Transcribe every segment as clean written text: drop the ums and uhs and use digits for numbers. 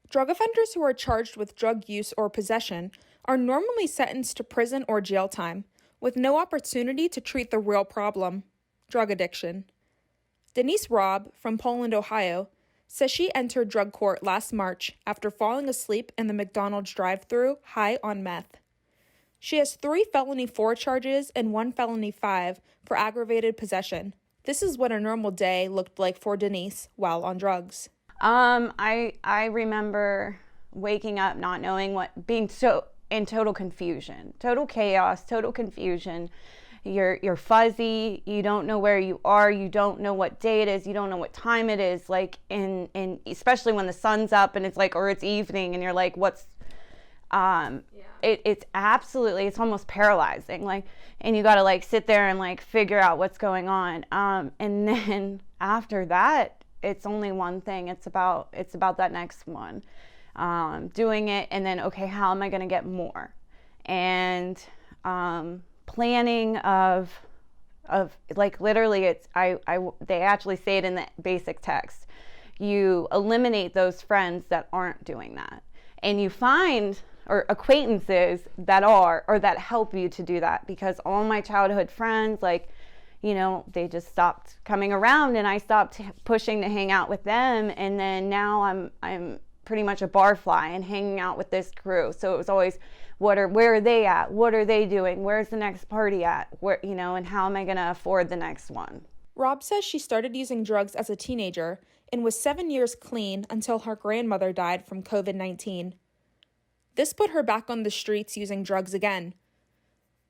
Drug offenders who are charged with drug use or possession are normally sentenced to prison or jail time, with no opportunity to treat the real problem, drug addiction. Denise Raub from Poland, Ohio, says she entered drug court last March after falling asleep in the McDonald's drive-thru high on meth. She has 3 felony 4 charges and 1 felony 5 for aggravated possession. This is what a normal day looked like for Denise while on drugs. I remember waking up not knowing being so in total confusion, total chaos, total confusion. You're fuzzy, you don't know where you are, you don't know what day it is, you don't know what time it is, like in especially when the sun's up and it's like, or it's evening and you're like, it's absolutely, it's almost paralyzing, like, and you got to like sit there and like figure out what's going on. And then after that, it's only one thing. It's about that next one, doing it. And then, okay, how am I going to get more? And, planning of like literally they actually say it in the basic text. You eliminate those friends that aren't doing that. And you find or acquaintances that are, or that help you to do that, because all my childhood friends, like, you know, they just stopped coming around and I stopped pushing to hang out with them. And then now I'm pretty much a barfly and hanging out with this crew. So it was always, where are they at? What are they doing? Where's the next party at? Where, you know, and how am I going to afford the next one? Raub says she started using drugs as a teenager and was 7 years clean until her grandmother died from COVID-19. This put her back on the streets using drugs again.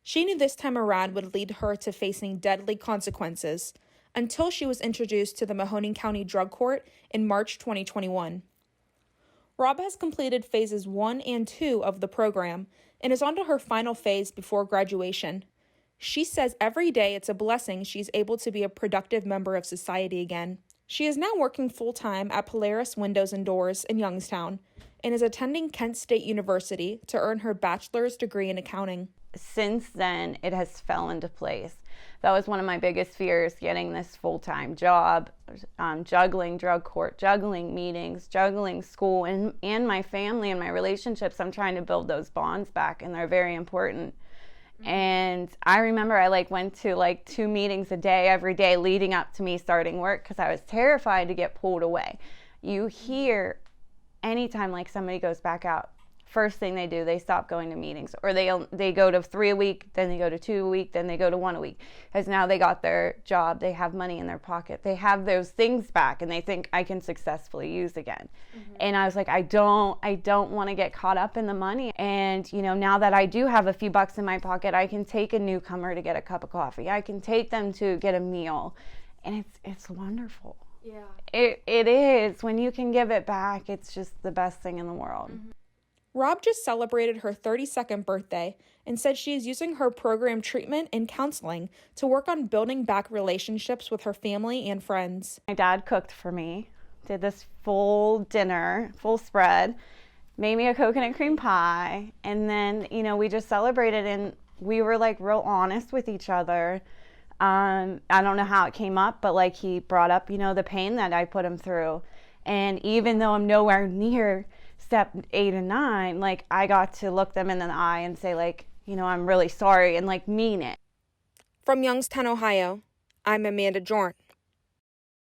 She knew this time around would lead her to facing deadly consequences until she was introduced to the Mahoning County Drug Court in March 2021. Raub has completed phases 1 and 2 of the program and is on to her final phase before graduation. She says every day it's a blessing she's able to be a productive member of society again. She is now working full-time at Polaris Windows and Doors in Youngstown and is attending Kent State University to earn her bachelor's degree in accounting. Since then, it has fell into place. That was one of my biggest fears, getting this full-time job, juggling drug court, juggling meetings, juggling school, and my family and my relationships. I'm trying to build those bonds back, and they're very important. And I remember I went to 2 meetings a day every day leading up to me starting work, because I was terrified to get pulled away. You hear anytime somebody goes back out, first thing they do, they stop going to meetings, or they go to 3 a week, then they go to 2 a week, then they go to 1 a week, because now they got their job, they have money in their pocket, they have those things back, and they think I can successfully use again. And I was like, I don't want to get caught up in the money. And now that I do have a few bucks in my pocket, I can take a newcomer to get a cup of coffee, I can take them to get a meal, and it's wonderful. Yeah, it is. When you can give it back, it's just the best thing in the world. Raub just celebrated her 32nd birthday and said she is using her program treatment and counseling to work on building back relationships with her family and friends. My dad cooked for me, did this full dinner, full spread, made me a coconut cream pie, and then, we just celebrated, and we were real honest with each other. I don't know how it came up, but he brought up, the pain that I put him through. And even though I'm nowhere near step 8 and 9, I got to look them in the eye and say, I'm really sorry, and mean it. From Youngstown, Ohio, I'm Amanda Jorn.